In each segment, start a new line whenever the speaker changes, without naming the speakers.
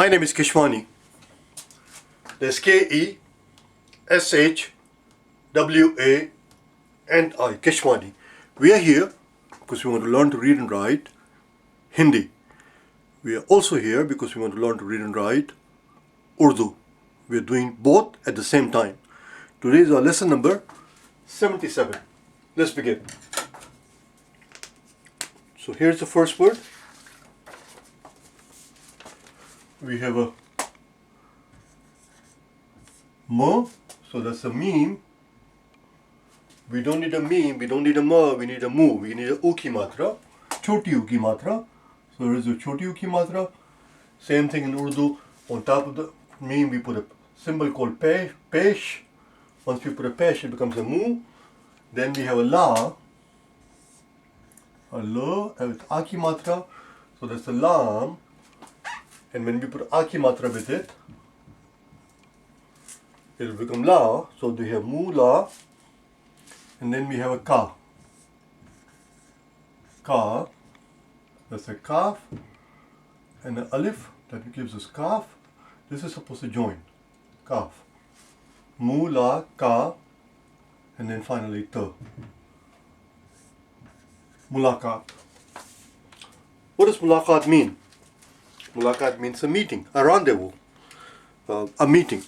My name is Keshwani. There's Keshwani, Keshwani. We are here because we want to learn to read and write Hindi. We are also here because we want to learn to read and write Urdu. We are doing both at the same time. Today is our lesson number 77. Let's begin. So here's the first word. We have a ma, so that's a meme. We don't need a meme, we don't need a ma, we need a mu. We need a u ki matra, choti u ki matra. So there is a choti u ki matra. Same thing in Urdu. On top of the meme we put a symbol called pesh. Once we put a pesh it becomes a mu. Then we have a la with a ki matra. So that's a lam. And when we put a ki matra with it, it will become la. So we have mu, la, and then we have a ka. Ka, that's a kaf, and an alif that gives us kaf. This is supposed to join. Kaf. Mu, la, ka, and then finally ta. Mulaqat. What does mulaqat mean? Mulaqat means a meeting, a rendezvous, a meeting.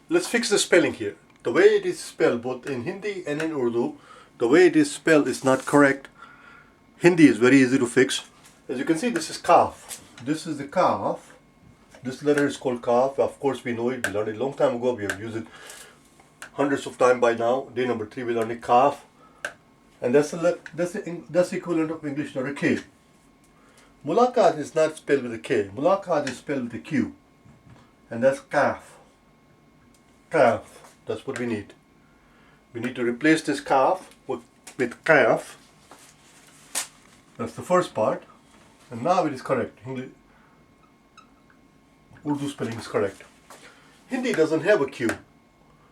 Let's fix the spelling here. The way it is spelled both in Hindi and in Urdu, the way it is spelled is not correct. Hindi is very easy to fix. As you can see, this is kaf. This is the kaf. This letter is called kaf. Of course we know it. We learned it a long time ago. We have used it hundreds of times by now. Day number 3 we learned it kaf. And that's the equivalent of English letter K. Mulaqat is not spelled with a K. Mulaqat is spelled with a Q. And that's kaf. Kaf. That's what we need. We need to replace this kaf with kaf. That's the first part. And now it is correct. Urdu spelling is correct. Hindi doesn't have a Q.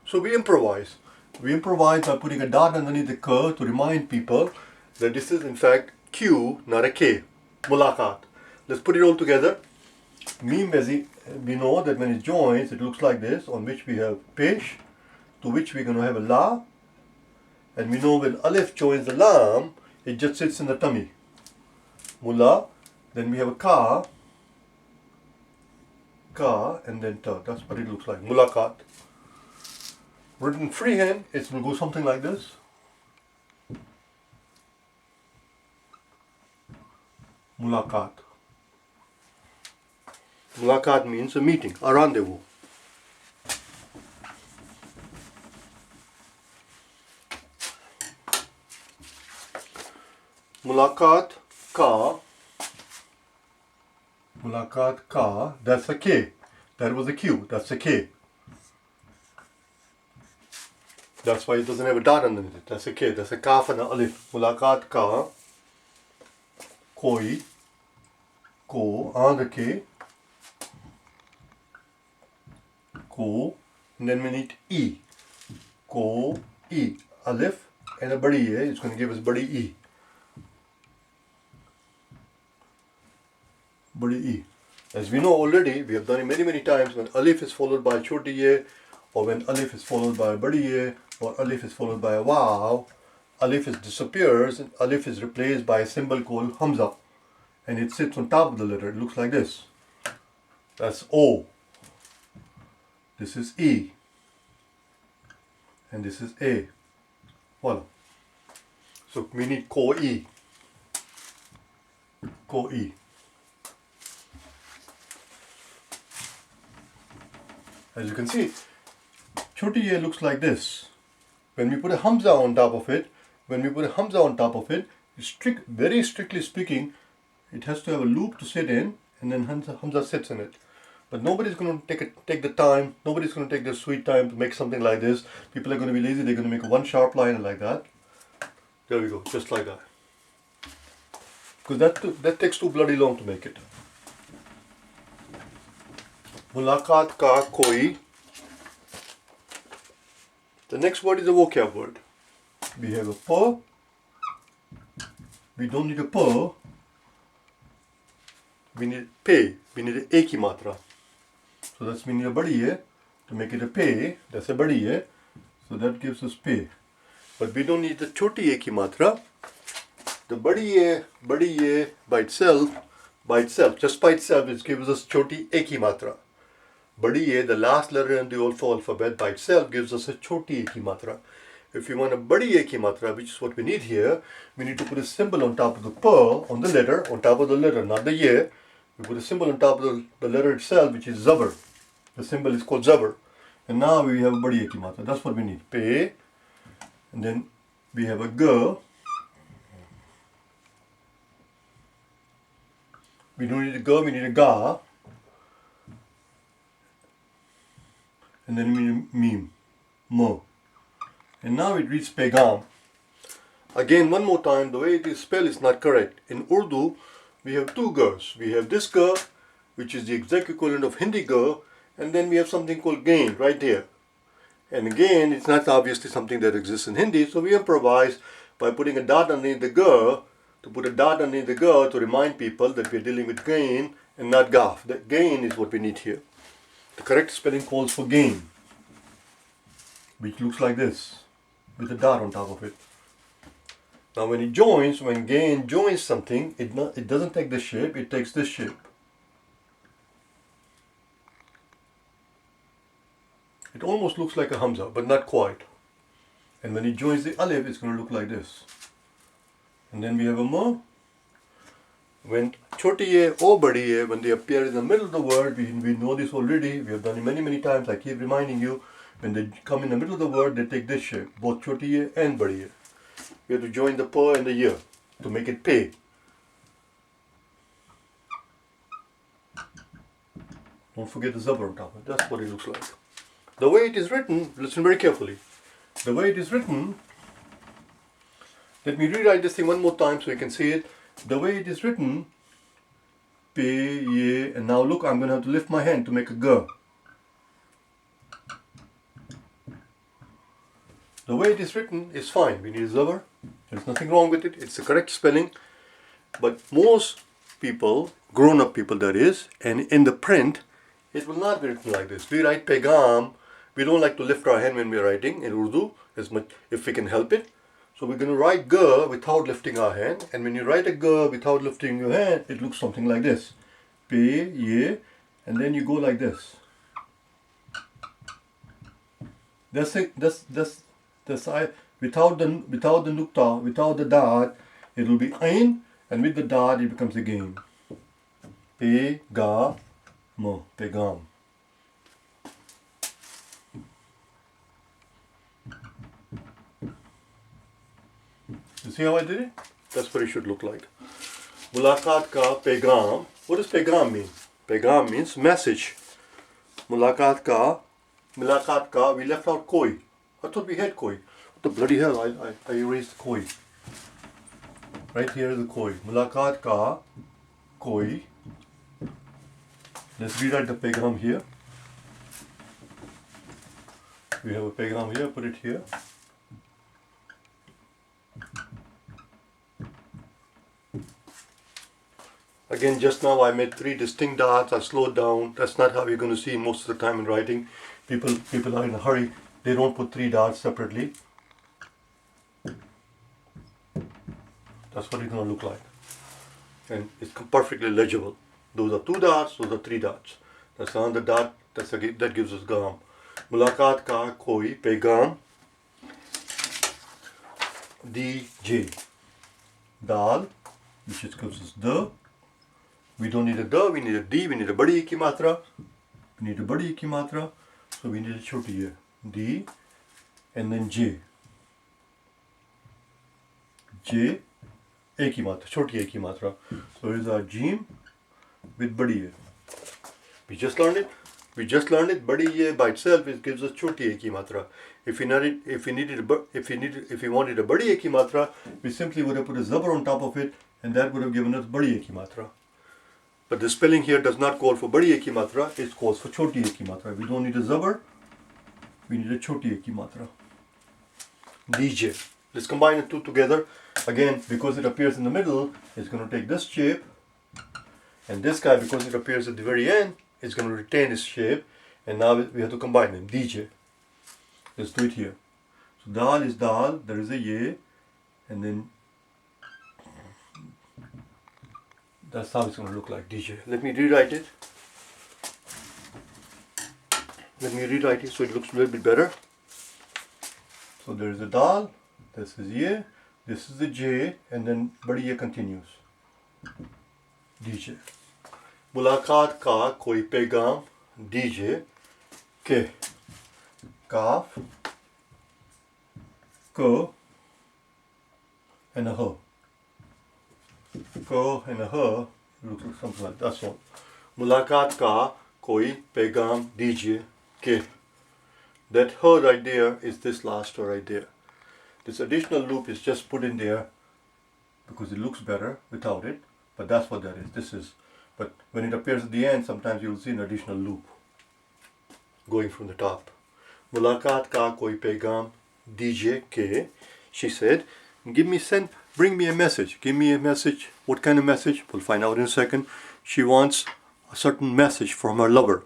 So we improvise. We improvise by putting a dot underneath the K to remind people that this is in fact Q, not a K. Mulaqat. Let's put it all together. Meme, we know that when it joins, it looks like this, on which we have pesh, to which we're going to have a la. And we know when alif joins the lam, it just sits in the tummy. Mula. Then we have a ka, and then ta. That's what it looks like. Mulaqat. Written freehand, it will go something like this. Mulaqat. Mulaqat means a meeting, a rendezvous. Mulaqat ka, that's a K. That was a Q, that's a K. That's why it doesn't have a dot underneath it. That's a K, that's a kaf and an alif. Mulaqat ka, koi, ko, on the K, ko, and then we need E. Ko, E. Alif and a badi E. It's going to give us badi E. Badi E. As we know already, we have done it many times, when alif is followed by choti E, or when alif is followed by a badi E, or alif is followed by a wow, alif disappears and alif is replaced by a symbol called hamza. And it sits on top of the letter. It looks like this. That's O. This is E. And this is A. Voila. So we need ko-E. Ko-E. As you can see, choti A looks like this. When we put a hamza on top of it, very strictly speaking, it has to have a loop to sit in, and then hamza sits in it. But nobody's going to take the time, nobody's going to take the sweet time to make something like this. People are going to be lazy, they're going to make one sharp line like that. There we go, just like that. Because that takes too bloody long to make it. Mulaqat ka koi. The next word is a vocab word. We have a pa. We don't need a pa. we need pay. We need a ki matra. So that's we need a badi hai to make it a pay. That's a badi hai. So that gives us pay. But we don't need the choti a ki matra. The badi hai by itself, just by itself, it gives us choti a ki matra. Badi hai, the last letter in the alphabet by itself gives us a choti a ki matra. If you want a badi a ki matra, which is what we need here, we need to put a symbol on top of the pearl, on top of the letter, not the ye. We put a symbol on top of the letter itself, which is zabar. The symbol is called zabar. And now we have a badi a ki matra. That's what we need. Pe. And then we have a g. We don't need a g, we need a ga. And then we need a mim. Mo. And now it reads pegam. Again, one more time, the way it is spelled is not correct. In Urdu, we have two gs. We have this g, which is the exact equivalent of Hindi g, and then we have something called gain right there. And again, it's not obviously something that exists in Hindi, so we improvise by putting a dot underneath the g, to put a dot underneath the g to remind people that we're dealing with gain and not gaf. That gain is what we need here. The correct spelling calls for gain, which looks like this, with a dot on top of it. Now when gain joins something, it doesn't take this shape, it takes this shape. It almost looks like a hamza, but not quite. And when it joins the alif, it's going to look like this. And then we have a ma. When choti hai or badi hai, when they appear in the middle of the word, we know this already, we have done it many times, I keep reminding you, when they come in the middle of the word, they take this shape, both choti hai and badi hai. We have to join the pa and the ya to make it pay. Don't forget the zabar on top of it. That's what it looks like. The way it is written, listen very carefully. The way it is written, let me rewrite this thing one more time so you can see it. The way it is written, pe, ye, and now look, I'm going to have to lift my hand to make a g. The way it is written is fine. We need a zabar. There's nothing wrong with it. It's the correct spelling. But most people, grown-up people that is, and in the print, it will not be written like this. We write pegam. We don't like to lift our hand when we're writing in Urdu as much if we can help it. So we're going to write g without lifting our hand. And when you write a g without lifting your hand, it looks something like this. Pe, ye, and then you go like this. That's it. That's without the nukta, without the dot, it will be ain, and with the dot it becomes a gain. Pe, ga, mo, pegam. You see how I did it? That's what it should look like. Mulaqat ka pegam. What does pegam mean? Pegam means message. Mulaqat ka, we left out koi. I thought we had koi. What the bloody hell? I erased koi. Right here is the koi. Mulaqat ka koi. Let's rewrite the pegam here. We have a pegam here, put it here. Again, just now I made 3 distinct dots. I slowed down. That's not how you're going to see most of the time in writing. People are in a hurry. They don't put 3 dots separately. That's what it's going to look like. And it's perfectly legible. Those are 2 dots, those are 3 dots. That's another dot, that gives us gam. Mulaqat ka koi pegam. DJ. Dal, which gives us the. We don't need a da, we need a d, we need a badi ki matra. We need a badi ki matra, so we need a choti here. D, and then J. J, a ki matra, choti a ki matra. So here's our jim with badi here. We just learned it. Badi here by itself, it gives us choti a ki matra. If we wanted a badi a ki matra, we simply would have put a zabar on top of it, and that would have given us badi a ki matra. But the spelling here does not call for badi a ki matra, it calls for choti a ki matra. We don't need a zabar, we need a choti a ki matra. DJ. Let's combine the two together. Again, because it appears in the middle, it's going to take this shape, And this guy, because it appears at the very end, is going to retain its shape. And now we have to combine them. DJ. Let's do it here. So dal is dal, there is a ye, and then that's how it's going to look like, DJ. Let me rewrite it. Let me rewrite it so it looks a little bit better. So there is a dal, this is ye, this is the j, and then badi ye continues. DJ. मुलाकात का कोई पैगाम दीजिए के काफ ko and a ho. Ko and a ho looks like something like that one. मुलाकात का कोई पैगाम दीजिए के. That ho right there is this last ho right there. This additional loop is just put in there because it looks better without it, but that's what that is. This is, but when it appears at the end, sometimes you'll see an additional loop going from the top. मुलाकात का कोई पैगाम दीजिए के. She said, bring me a message. Give me a message. What kind of message? We'll find out in a second. She wants a certain message from her lover.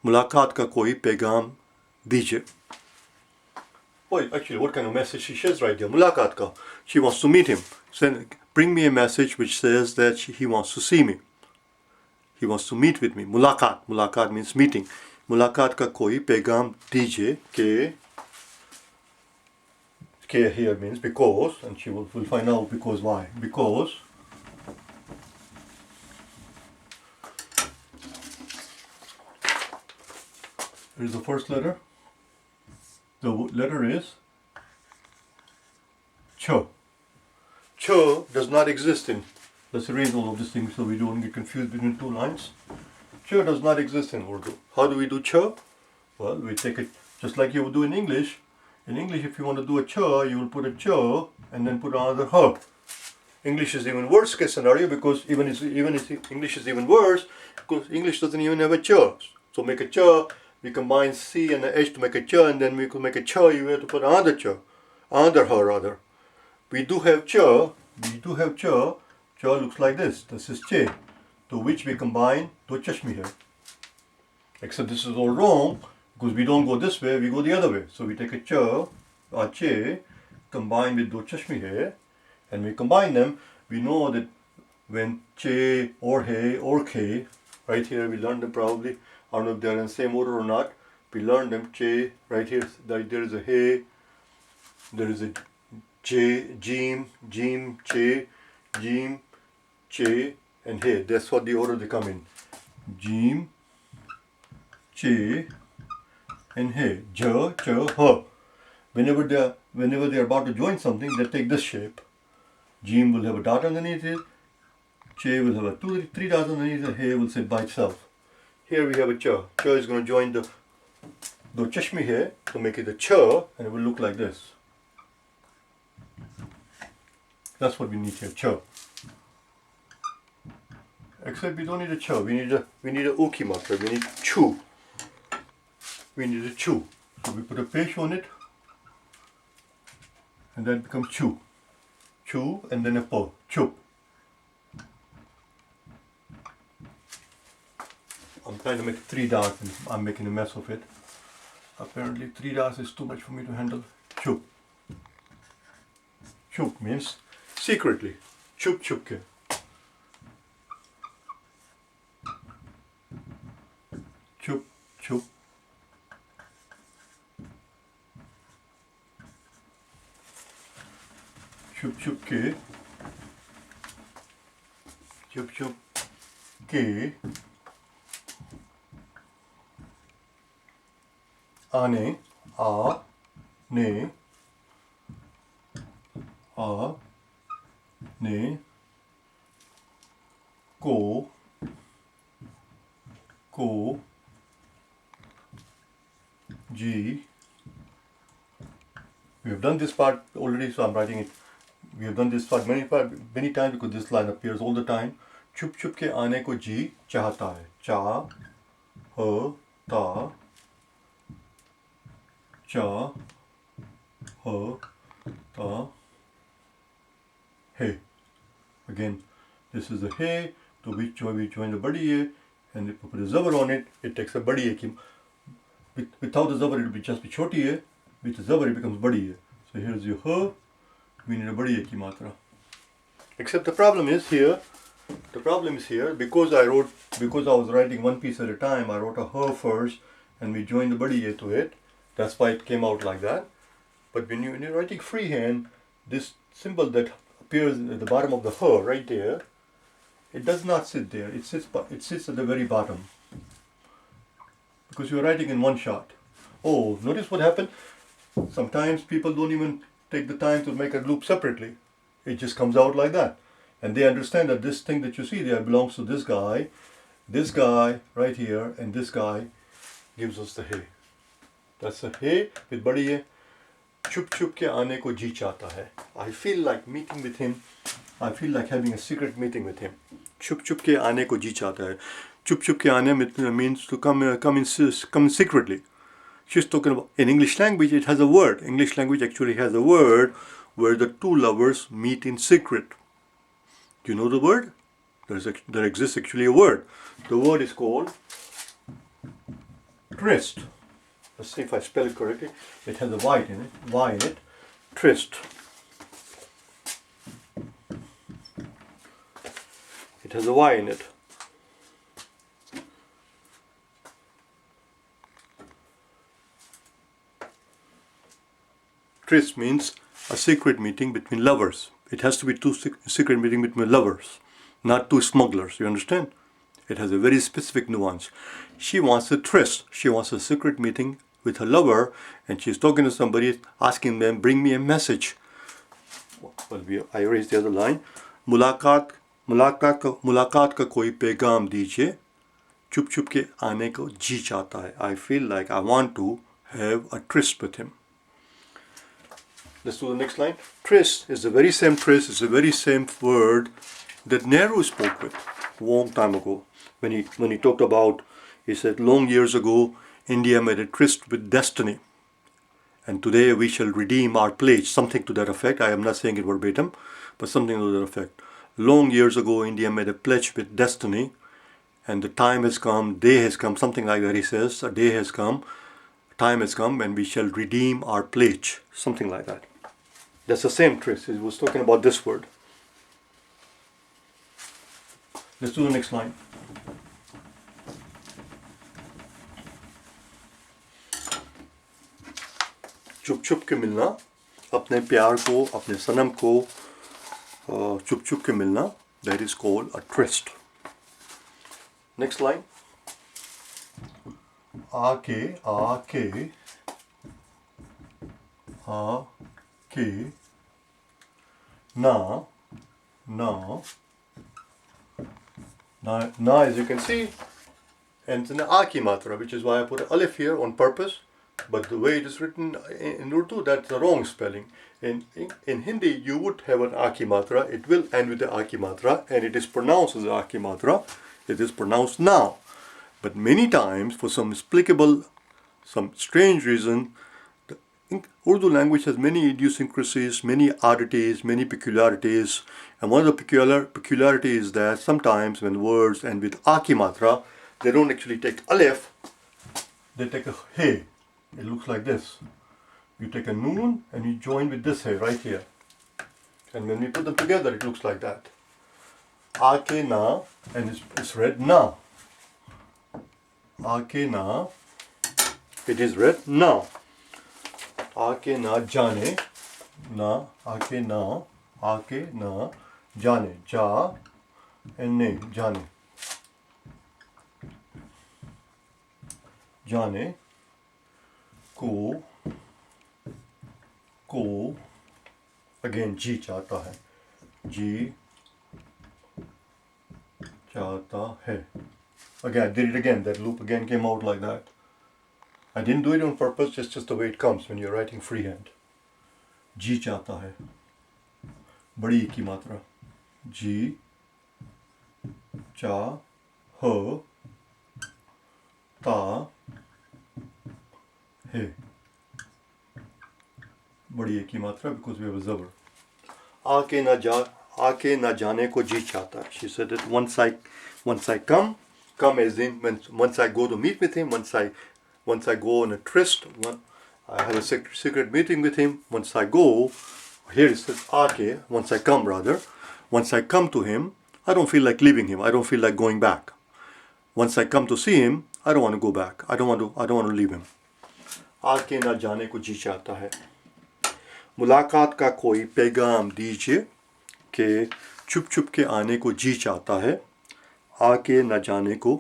मुलाकात का कोई पैगाम दीजिए. Oh, actually, what kind of message she says right there? मुलाकात का. She wants to meet him. Bring me a message which says that he wants to see me. He wants to meet with me. मुलाकात. मुलाकात means meeting. मुलाकात का कोई पैगाम दीजिए के. K here means because, and she will find out because why. Because here is the first letter. The letter is Cho. Cho does not exist in, let's erase all of this thing so we don't get confused between two lines. Cho does not exist in Urdu. How do we do Cho? Well, we take it just like you would do in English. In English, if you want to do a cho, you will put a cho and then put another ho. English is even worse case scenario because even if English is even worse because English doesn't even have a cho. So make a cho, we combine C and the H to make a cho, and then we could make a cho, you have to put another cho, another ho rather. We do have cho. Cho looks like this. This is che, to which we combine do chashmi here. Except this is all wrong. Because we don't go this way, we go the other way. So we take a cha, a che, combined with do chashmi hai, and we combine them. We know that when che or he or ke, right here we learned them probably. I don't know if they're in the same order or not. We learned them che, right here there is a he, there is a che, jim, che, and he. That's what the order they come in. Jim, che, and hey, jo, cho, ho. Whenever they're about to join something, they take this shape. Jim will have a dot underneath it. Che will have a three dots underneath it. Hey will sit by itself. Here we have a cho. Cho is going to join the chashmi here to make it a cho, and it will look like this. That's what we need here, cho. Except we don't need a cho. We need a uki marker. We need chu. We need a chu. So we put a pesh on it, and that becomes chu. Chu, and then a po. Chup. I'm trying to make 3 dots, and I'm making a mess of it. Apparently 3 dots is too much for me to handle. Chup. Chup means secretly. Chup chup ke. Chup chup. Chup chup ke. Chup chup ke. Ane, a, ne, ko, ji. We have done this part already, so I'm writing it. We have done this part many times because this line appears all the time. Chup chup ke aane ko Jee Chahta hai. Cha, ha, ta, cha, ha, ta, hey. Again, this is a hey, तो we join the badi ye, and if we put a zabar on it, it takes a badi ye ki. Without the zabar, it will just be choti ye. With the zabar, it becomes badi ye. So here's your ha. We need a badi ye ki matra. Except the problem is here. Because I was writing one piece at a time, I wrote a ha first, and we joined the badi ye to it. That's why it came out like that. But when you're writing freehand, this symbol that appears at the bottom of the ha right there, it does not sit there. It sits at the very bottom. Because you're writing in one shot. Oh, notice what happened? Sometimes people don't even take the time to make a loop separately. It just comes out like that. And they understand that this thing that you see there belongs to this guy right here, and this guy gives us the hey. That's a hey with badi ye. Chup chup ke aane ko Jee Chahta hai. I feel like meeting with him. I feel like having a secret meeting with him. Chup chup ke aane ko Jee Chahta hai. Chup chup ke aane means to come secretly. She's talking about, in English language it has a word. English language actually has a word where the two lovers meet in secret. Do you know the word? There exists actually a word. The word is called tryst. Let's see if I spell it correctly. It has a Y in it. Tryst. It has a Y in it. Tryst means a secret meeting between lovers. It has to be secret meeting between lovers, not two smugglers. You understand? It has a very specific nuance. She wants a tryst. She wants a secret meeting with her lover, and she's talking to somebody, asking them, bring me a message. Well, I erased the other line. मुलाकात का कोई पैगाम दीजिए. चुप चुप के आने को जी चाहता है. I feel like I want to have a tryst with him. Let's do the next line. Tryst is the very same tryst, is the very same word that Nehru spoke with a long time ago. When he talked about, he said, long years ago, India made a tryst with destiny. And today we shall redeem our pledge. Something to that effect. I am not saying it verbatim, but something to that effect. Long years ago, India made a pledge with destiny. And the time has come, day has come, something like that he says. A day has come, time has come, and we shall redeem our pledge. Something like that. That's the same tryst. He was talking about this word. Let's do the next line. चुप चुप के मिलना, अपने प्यार को, अपने सनम को चुप चुप के मिलना, that is called a tryst. Next line. आके na, as you can see, ends in the aki matra, which is why I put an alif here on purpose. But the way it is written in Urdu, that's the wrong spelling. In Hindi, you would have an aki matra. It will end with the aki matra, and it is pronounced as aki matra. It is pronounced now. But many times, for some inexplicable, some strange reason, the Urdu language has many idiosyncrasies, many oddities, many peculiarities. And one of the peculiarities is that sometimes when words end with aki matra, they don't actually take alif, they take a hey. It looks like this. You take a noon and you join with this hey right here. And when we put them together, it looks like that. Aake na, and it's read na. Aake na, it is read na. Aake na jane, na, aake na jane. Ja and ne, jane. Jane. को again जी चाहता है, जी चाहता है. Again, I did it again. That loop again came out like that. I didn't do it on purpose. It's just the way it comes when you're writing freehand. जी चाहता है, बड़ी की मात्रा. जी चाहता है, बड़ी एक की मात्रा, because we have a zabar. आके ना आके ना जाने को जी चाहता. She said that once I come as in once I go to meet with him, once I go on a tryst, I have a secret meeting with him. Once I go, here it says aake. Once I come, once I come to him, I don't feel like leaving him. I don't feel like going back. Once I come to see him, I don't want to go back. I don't want to leave him. आके ना जाने को जी चाहता है. मुलाकात का कोई पैगाम दीजिए कि चुप चुप के आने को जी चाहता है. आके ना जाने को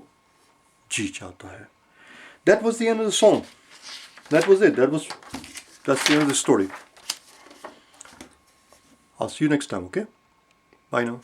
जी चाहता है. That was the end of the song. That was it. That's the end of the story. I'll see you next time, okay? Bye now.